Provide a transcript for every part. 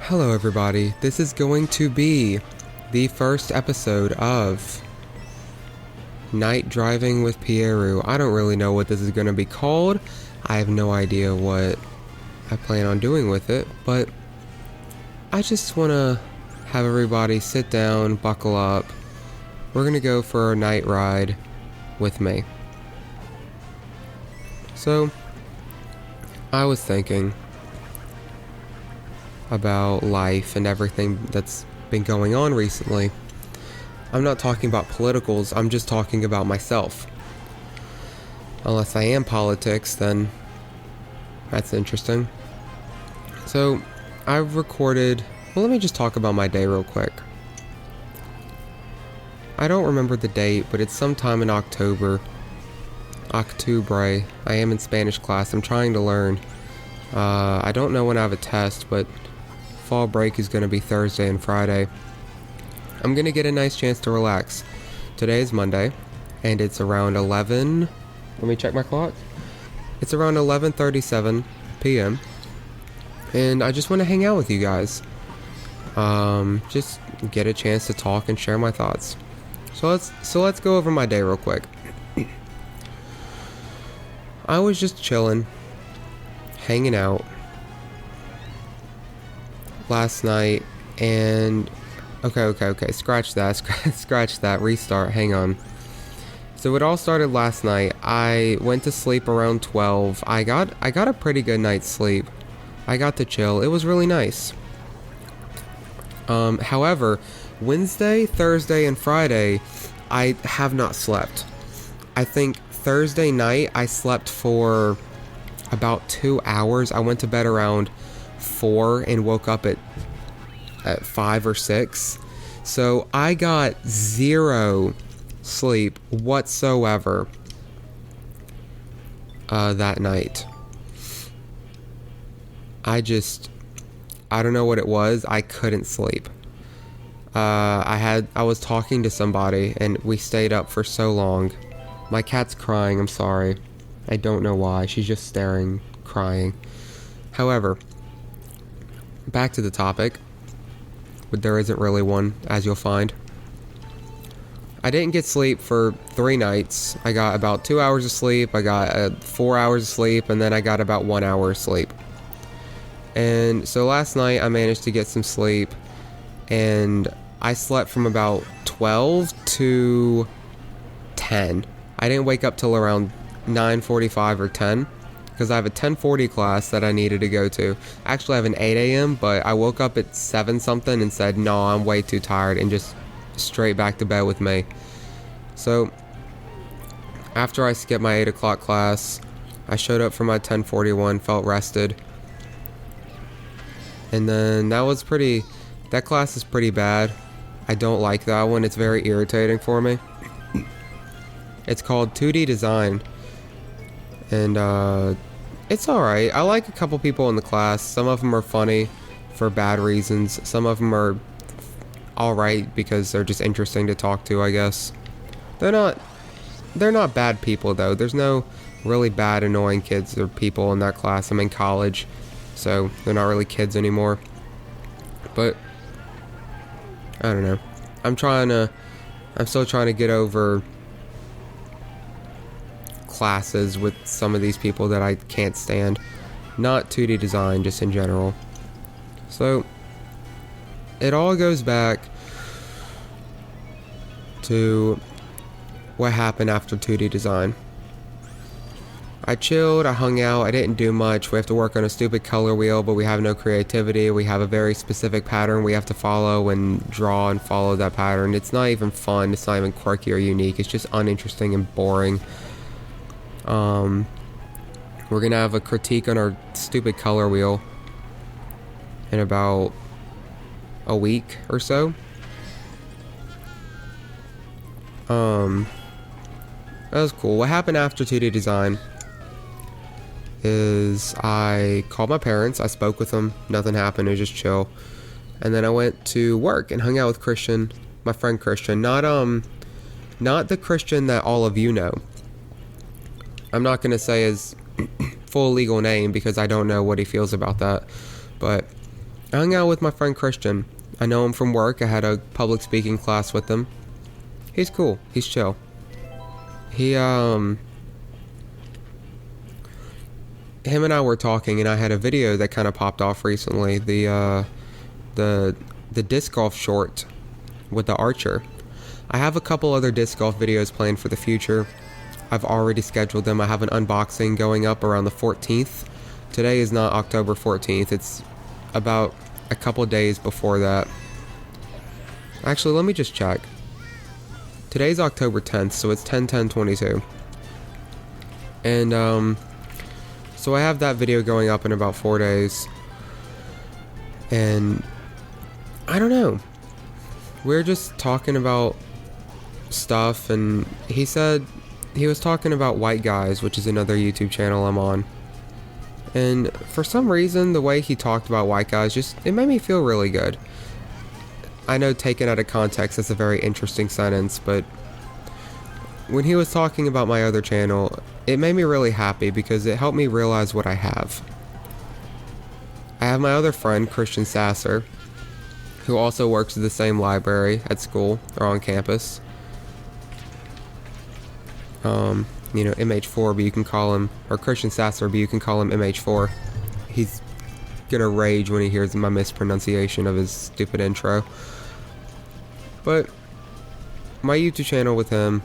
Hello everybody, this is going to be the first episode of Night Driving with Pierue. I don't really know what this is going to be called. I have no idea what I plan on doing with it, but I just want to have everybody sit down, buckle up. We're going to go for a night ride with me. So, I was thinking about life and everything that's been going on recently. I'm not talking about politicals, I'm just talking about myself. Unless I am politics, then that's interesting. So, I've recorded... Well, let me just talk about my day real quick. I don't remember the date, but it's sometime in October. Octubre. I am in Spanish class. I'm trying to learn. I don't know when I have a test, but fall break is going to be Thursday and Friday. I'm going to get a nice chance to relax. Today is Monday, and it's around 11... Let me check my clock. It's around 11:37 p.m. And I just want to hang out with you guys. Just get a chance to talk and share my thoughts. So let's go over my day real quick. I was just chilling, hanging out last night, and okay, scratch that, restart, hang on. So it all started last night. I went to sleep around 12. I got a pretty good night's sleep. I got to chill. It was really nice. However, Wednesday, Thursday, and Friday, I have not slept. I think Thursday night I slept for about 2 hours. I went to bed around 4 and woke up at 5 or 6. So I got zero sleep whatsoever that night. I don't know what it was. I couldn't sleep. I was talking to somebody and we stayed up for so long. My cat's crying, I'm sorry. I don't know why. She's just staring, crying. However, back to the topic. But there isn't really one, as you'll find. I didn't get sleep for 3 nights. I got about 2 hours of sleep, I got 4 hours of sleep, and then I got about 1 hour of sleep. And so last night I managed to get some sleep, and I slept from about 12 to 10. I didn't wake up till around 9:45 or 10, because I have a 10:40 class that I needed to go to. Actually, I have an 8 a.m., but I woke up at 7 something and said, no, I'm way too tired, and just straight back to bed with me. So, after I skipped my 8 o'clock class, I showed up for my 10:41, felt rested. And then that class is pretty bad. I don't like that one, it's very irritating for me. It's called 2D Design. And it's alright. I like a couple people in the class. Some of them are funny for bad reasons. Some of them are alright because they're just interesting to talk to, I guess. They're not bad people though. There's no really bad, annoying kids or people in that class. I'm in college, so they're not really kids anymore. But I don't know. I'm still trying to get over classes with some of these people that I can't stand. Not 2D Design, just in general. So it all goes back to what happened after 2D Design. I chilled, I hung out, I didn't do much. We have to work on a stupid color wheel, but we have no creativity. We have a very specific pattern we have to follow and draw and follow that pattern. It's not even fun, it's not even quirky or unique. It's just uninteresting and boring. We're gonna have a critique on our stupid color wheel in about a week or so. That was cool. What happened after 2D Design is I called my parents, I spoke with them, nothing happened, it was just chill. And then I went to work and hung out with Christian, my friend Christian, not the Christian that all of you know. I'm not gonna say his full legal name because I don't know what he feels about that, but I hung out with my friend Christian. I know him from work. I had a public speaking class with him. He's cool. He's chill. Him and I were talking, and I had a video that kind of popped off recently. The disc golf short with the archer. I have a couple other disc golf videos planned for the future. I've already scheduled them. I have an unboxing going up around the 14th. Today is not October 14th. It's about a couple days before that. Actually, let me just check. Today's October 10th, so it's 10/10/22. And so I have that video going up in about 4 days. And I don't know. We're just talking about stuff, and he said he was talking about White Guys, which is another YouTube channel I'm on. And for some reason, the way he talked about White Guys, it made me feel really good. I know taken out of context, that's a very interesting sentence, but when he was talking about my other channel, it made me really happy because it helped me realize what I have. I have my other friend, Christian Sasser, who also works at the same library at school or on campus. MH4, but you can call him, or Christian Sasser, but you can call him MH4. He's gonna rage when he hears my mispronunciation of his stupid intro. But my YouTube channel with him,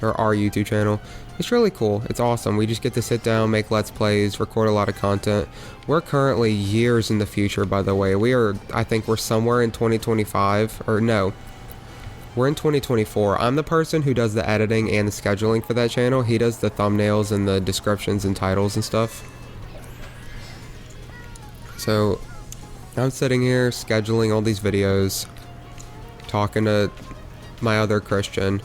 or our YouTube channel, it's really cool. It's awesome. We just get to sit down, make Let's Plays, record a lot of content. We're currently years in the future, by the way. I think we're somewhere in 2025, or no. We're in 2024. I'm the person who does the editing and the scheduling for that channel. He does the thumbnails and the descriptions and titles and stuff. So I'm sitting here scheduling all these videos, talking to my other Christian,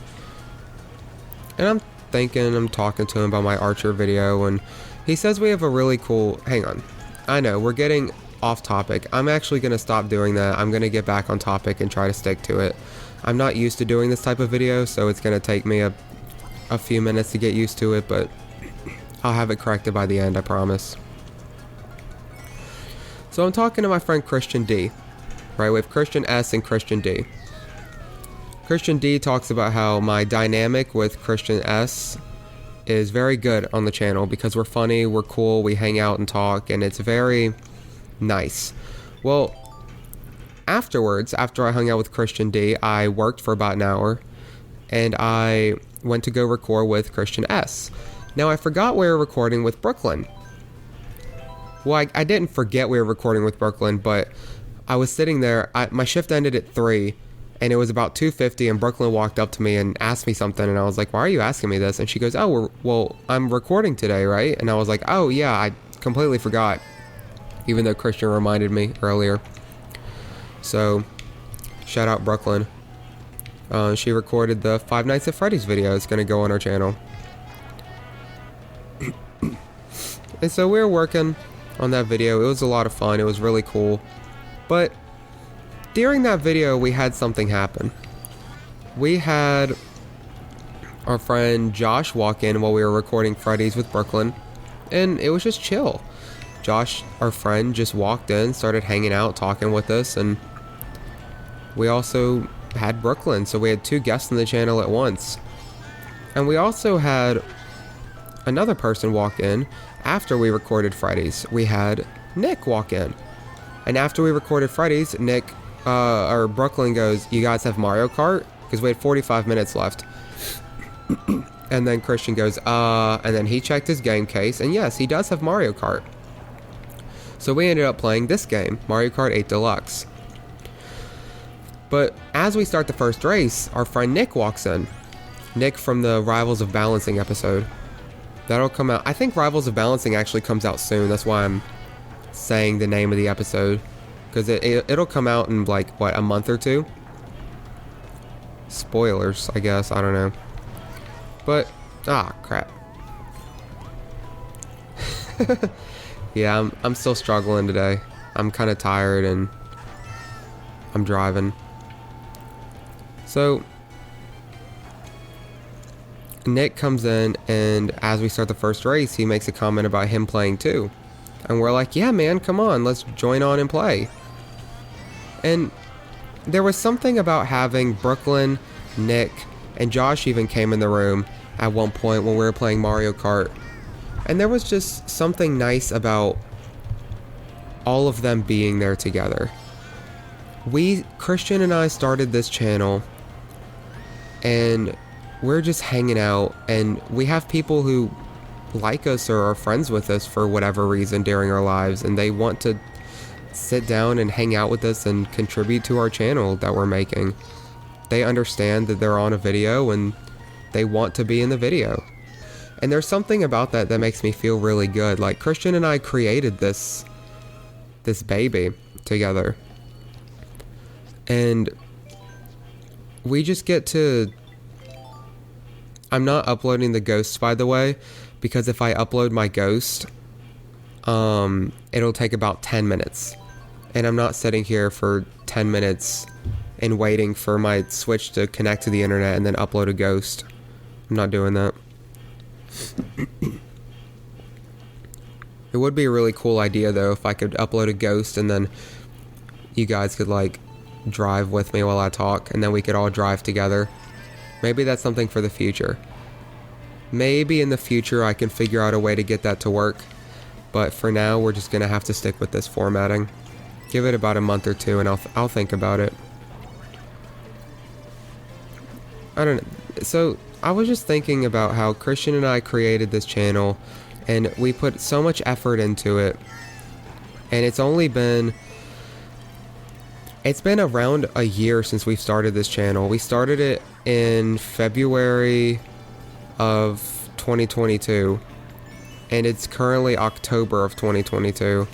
and I'm talking to him about my Archer video, and he says we have a really cool... Hang on. I know, we're getting off topic. I'm actually going to stop doing that. I'm going to get back on topic and try to stick to it. I'm not used to doing this type of video, so it's going to take me a few minutes to get used to it, but I'll have it corrected by the end, I promise. So I'm talking to my friend Christian D. Right, we have Christian S and Christian D. Christian D talks about how my dynamic with Christian S is very good on the channel because we're funny, we're cool, we hang out and talk, and it's very nice. Well, afterwards, after I hung out with Christian D, I worked for about an hour, and I went to go record with Christian S. Now, I forgot we were recording with Brooklyn. Well, I didn't forget we were recording with Brooklyn, but I was sitting there, my shift ended at 3, and it was about 2:50, and Brooklyn walked up to me and asked me something, and I was like, why are you asking me this? And she goes, well, I'm recording today, right? And I was like, oh, yeah, I completely forgot, even though Christian reminded me earlier. So, shout out Brooklyn. She recorded the Five Nights at Freddy's video. It's going to go on our channel. And so we were working on that video. It was a lot of fun. It was really cool. But during that video, we had something happen. We had our friend Josh walk in while we were recording Freddy's with Brooklyn. And it was just chill. Josh, our friend, just walked in, started hanging out, talking with us, and we also had Brooklyn, so we had 2 guests on the channel at once. And we also had another person walk in after we recorded Freddy's. We had Nick walk in. And after we recorded Freddy's, Brooklyn goes, you guys have Mario Kart? Because we had 45 minutes left. And then Christian goes, and then he checked his game case, and yes, he does have Mario Kart. So we ended up playing this game, Mario Kart 8 Deluxe. But as we start the first race, our friend Nick walks in. Nick from the Rivals of Balancing episode. That'll come out. I think Rivals of Balancing actually comes out soon. That's why I'm saying the name of the episode. Because it'll come out in like, what, a month or 2? Spoilers, I guess. I don't know. But, crap. Yeah, I'm still struggling today. I'm kind of tired and I'm driving. So, Nick comes in, and as we start the first race, he makes a comment about him playing too. And we're like, yeah, man, come on, let's join on and play. And there was something about having Brooklyn, Nick, and Josh even came in the room at one point when we were playing Mario Kart. And there was just something nice about all of them being there together. Christian and I started this channel, and we're just hanging out, and we have people who like us or are friends with us for whatever reason during our lives, and they want to sit down and hang out with us and contribute to our channel that we're making. They understand that they're on a video and they want to be in the video. And there's something about that that makes me feel really good. Like, Christian and I created this baby together. And we just get to... I'm not uploading the ghosts, by the way, because if I upload my ghost, it'll take about 10 minutes. And I'm not sitting here for 10 minutes and waiting for my Switch to connect to the internet and then upload a ghost. I'm not doing that. It would be a really cool idea, though, if I could upload a ghost and then you guys could, like, drive with me while I talk, and then we could all drive together. Maybe that's something for the future. Maybe in the future I can figure out a way to get that to work, but for now we're just gonna have to stick with this formatting. Give it about a month or two and I'll think about it. I don't know. So I was just thinking about how Christian and I created this channel, and we put so much effort into it, and it's been around a year since we've started this channel. We started it in February of 2022, and it's currently October of 2022.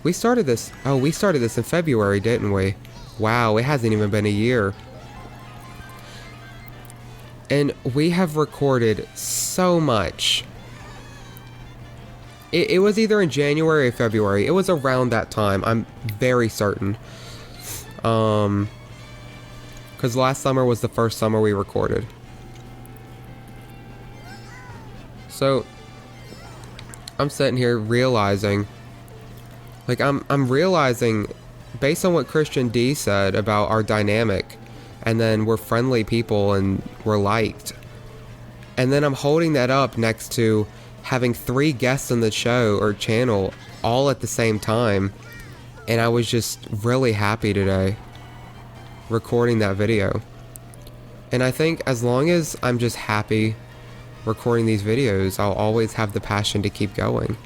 We started this in February, didn't we? Wow, it hasn't even been a year. And we have recorded so much. It was either in January or February. It was around that time, I'm very certain. Because last summer was the first summer we recorded. So, I'm sitting here realizing, like, I'm realizing, based on what Christian D said about our dynamic, and then we're friendly people and we're liked, and then I'm holding that up next to having 3 guests on the show or channel all at the same time, and I was just really happy today recording that video. And I think as long as I'm just happy recording these videos, I'll always have the passion to keep going.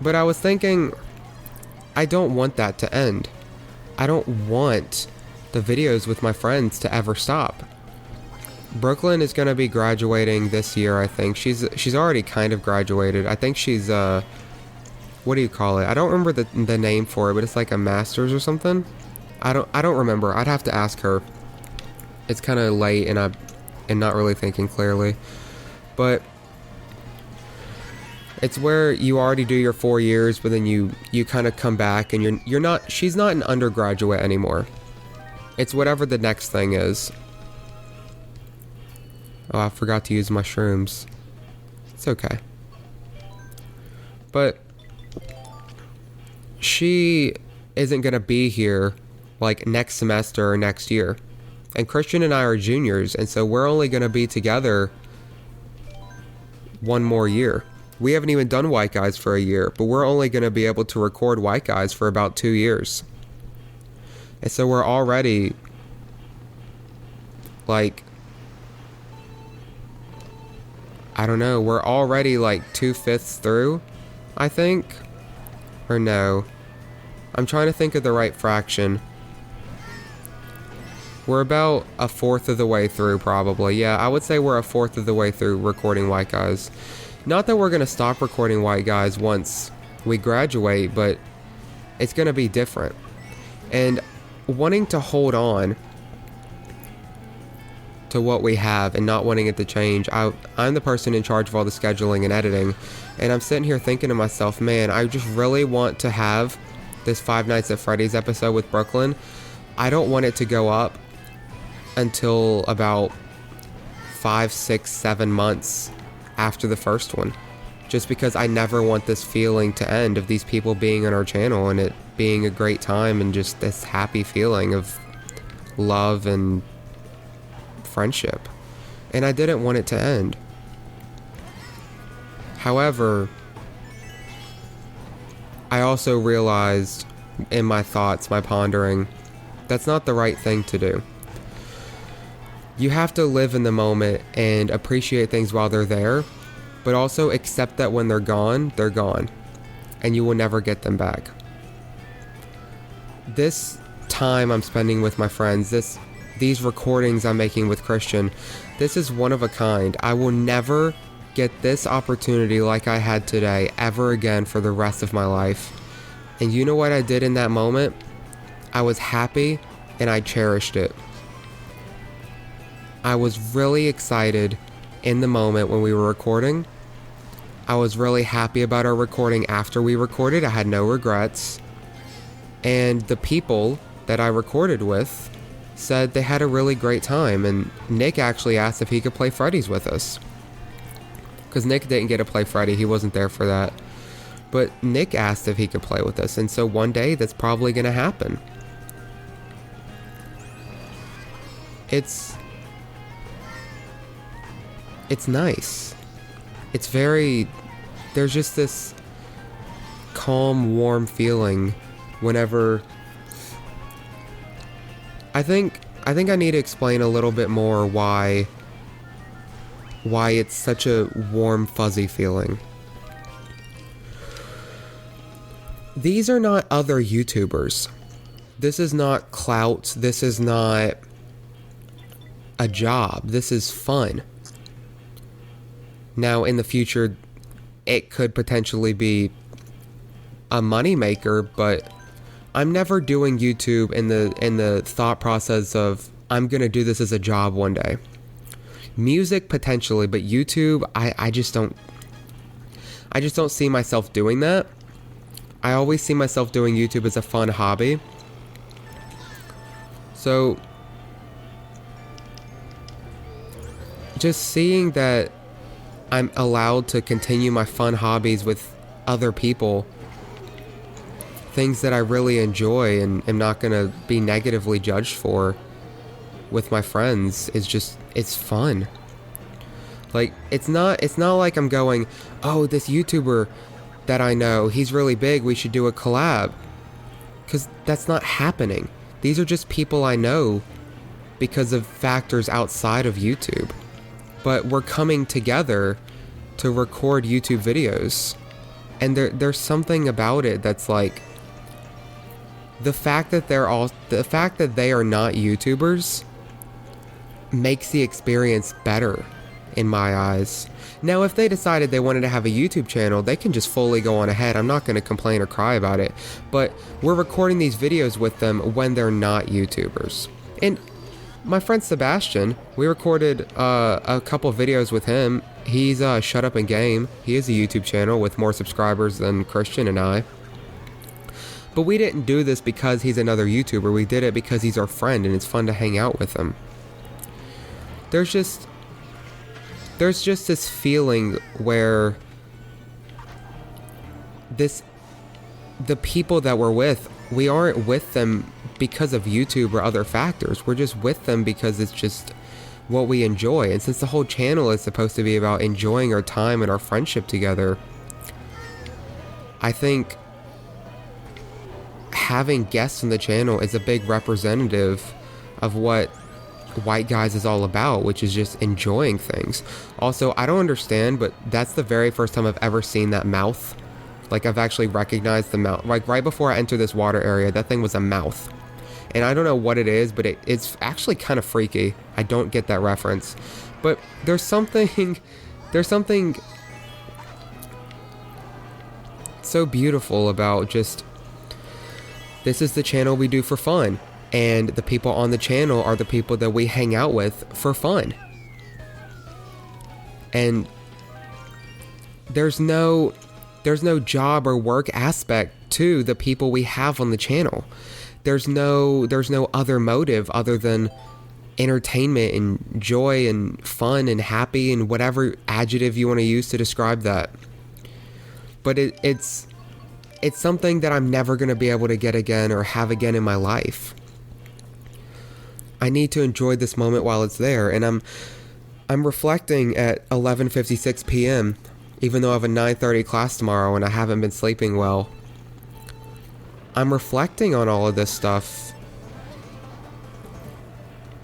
But I was thinking, I don't want that to end. I don't want the videos with my friends to ever stop. Brooklyn is going to be graduating this year, I think. She's already kind of graduated. I think she's what do you call it? I don't remember the name for it, but it's like a master's or something. I don't remember. I'd have to ask her. It's kind of late and I'm not really thinking clearly. But it's where you already do your 4 years, but then you kind of come back and she's not an undergraduate anymore. It's whatever the next thing is. Oh, I forgot to use my shrooms. It's okay. But she isn't going to be here like next semester or next year. And Christian and I are juniors, and so we're only going to be together 1 more year. We haven't even done White Guys for a year, but we're only going to be able to record White Guys for about 2 years. And so we're already, like, I don't know, we're already like 2/5 through, I think. Or no. I'm trying to think of the right fraction. We're about 1/4 of the way through, probably. Yeah, I would say we're 1/4 of the way through recording White Guys. Not that we're going to stop recording White Guys once we graduate, but it's going to be different. And wanting to hold on to what we have and not wanting it to change, I'm the person in charge of all the scheduling and editing, and I'm sitting here thinking to myself, man, I just really want to have this Five Nights at Freddy's episode with Brooklyn. I don't want it to go up until about 5, 6, 7 months after the first one, just because I never want this feeling to end of these people being on our channel and it being a great time and just this happy feeling of love and friendship. And I didn't want it to end. However, I also realized in my thoughts, my pondering, that's not the right thing to do. You have to live in the moment and appreciate things while they're there, but also accept that when they're gone, and you will never get them back. This time I'm spending with my friends, these recordings I'm making with Christian, this is one of a kind. I will never get this opportunity like I had today ever again for the rest of my life. And you know what I did in that moment? I was happy and I cherished it. I was really excited in the moment when we were recording. I was really happy about our recording after we recorded. I had no regrets. And the people that I recorded with said they had a really great time. And Nick actually asked if he could play Freddy's with us. Because Nick didn't get to play Freddy. He wasn't there for that. But Nick asked if he could play with us. And so one day that's probably going to happen. It's nice. It's very, there's just this calm, warm feeling whenever, I think I need to explain a little bit more why it's such a warm, fuzzy feeling. These are not other YouTubers. This is not clout. This is not a job. This is fun. Now, in the future, it could potentially be a moneymaker, but I'm never doing YouTube in the thought process of I'm gonna do this as a job one day. Music potentially, but YouTube, I just don't see myself doing that. I always see myself doing YouTube as a fun hobby. So just seeing that I'm allowed to continue my fun hobbies with other people, things that I really enjoy and am not going to be negatively judged for with my friends, it's fun. Like, it's not like I'm going, oh, this YouTuber that I know, he's really big, we should do a collab. Because that's not happening. These are just people I know because of factors outside of YouTube. But we're coming together to record YouTube videos. And there's something about it that's like, the fact that they are not YouTubers makes the experience better in my eyes. Now, if they decided they wanted to have a YouTube channel, they can just fully go on ahead. I'm not going to complain or cry about it. But we're recording these videos with them when they're not YouTubers. And my friend Sebastian, we recorded a couple videos with him. He's Shut Up and Game. He has a YouTube channel with more subscribers than Christian and I. But we didn't do this because he's another YouTuber. We did it because he's our friend and it's fun to hang out with him. There's just this feeling where the people that we're with, we aren't with them because of YouTube or other factors. We're just with them because it's just what we enjoy. And since the whole channel is supposed to be about enjoying our time and our friendship together, I think having guests on the channel is a big representative of what White Guys is all about, which is just enjoying things. Also, I don't understand, but that's the very first time I've ever seen that mouth. Like, I've actually recognized the mouth. Like, right before I entered this water area, that thing was a mouth. And I don't know what it is, but it's actually kind of freaky. I don't get that reference. But there's something so beautiful about just, this is the channel we do for fun. And the people on the channel are the people that we hang out with for fun. And there's no job or work aspect to the people we have on the channel. There's no other motive other than entertainment and joy and fun and happy and whatever adjective you want to use to describe that. But it's something that I'm never going to be able to get again or have again in my life. I need to enjoy this moment while it's there. And I'm reflecting at 11:56 p.m., even though I have a 9:30 class tomorrow and I haven't been sleeping well. I'm reflecting on all of this stuff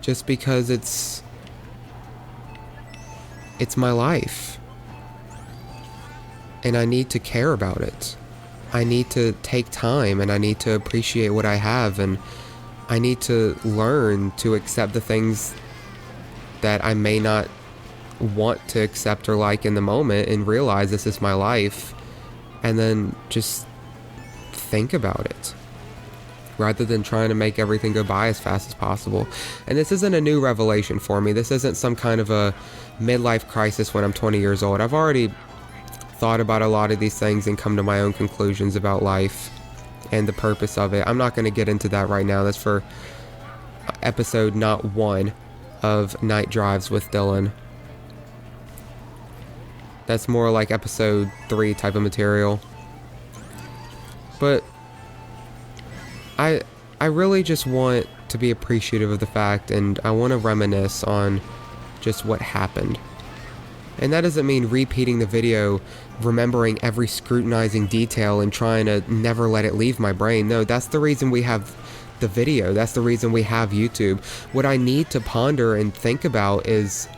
just because it's my life. And I need to care about it. I need to take time and I need to appreciate what I have, and I need to learn to accept the things that I may not want to accept or like in the moment, and realize this is my life, and then just think about it rather than trying to make everything go by as fast as possible. And this isn't a new revelation for me. This isn't some kind of a midlife crisis when I'm 20 years old. I've already thought about a lot of these things and come to my own conclusions about life and the purpose of it. I'm not going to get into that right now. That's for episode not 1 of Night Drives with Dylan. That's more like episode 3 type of material. But I really just want to be appreciative of the fact, and I want to reminisce on just what happened. And that doesn't mean repeating the video, remembering every scrutinizing detail and trying to never let it leave my brain. No, that's the reason we have the video. That's the reason we have YouTube. What I need to ponder and think about is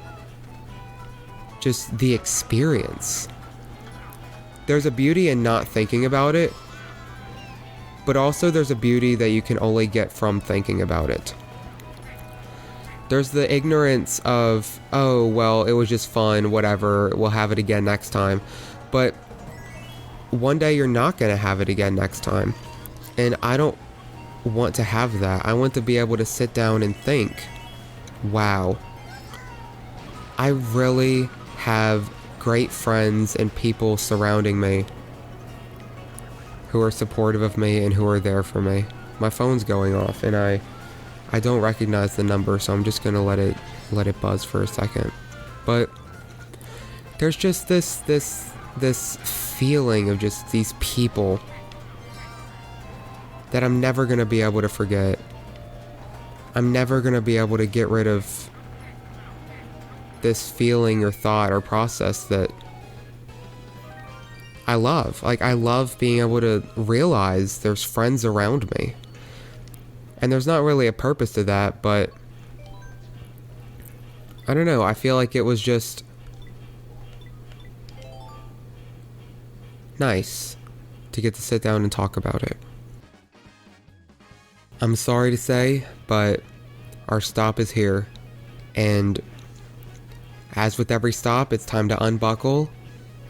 just the experience. There's a beauty in not thinking about it, but also there's a beauty that you can only get from thinking about it. There's the ignorance of, oh, well, it was just fun, whatever, we'll have it again next time. But one day you're not going to have it again next time. And I don't want to have that. I want to be able to sit down and think, wow, I really have great friends and people surrounding me who are supportive of me and who are there for me. My phone's going off and I don't recognize the number, so I'm just gonna let it buzz for a second. But there's just this feeling of just these people that I'm never gonna be able to forget. I'm never gonna be able to get rid of this feeling or thought or process that I love. Like, I love being able to realize there's friends around me. And there's not really a purpose to that, but I don't know. I feel like it was just nice to get to sit down and talk about it. I'm sorry to say, but our stop is here. And as with every stop, it's time to unbuckle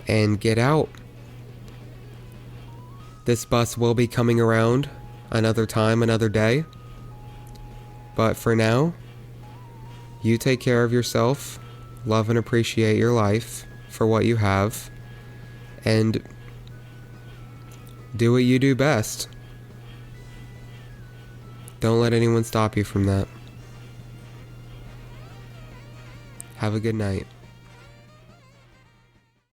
and get out. This bus will be coming around another time, another day. But for now, you take care of yourself, love and appreciate your life for what you have, and do what you do best. Don't let anyone stop you from that. Have a good night.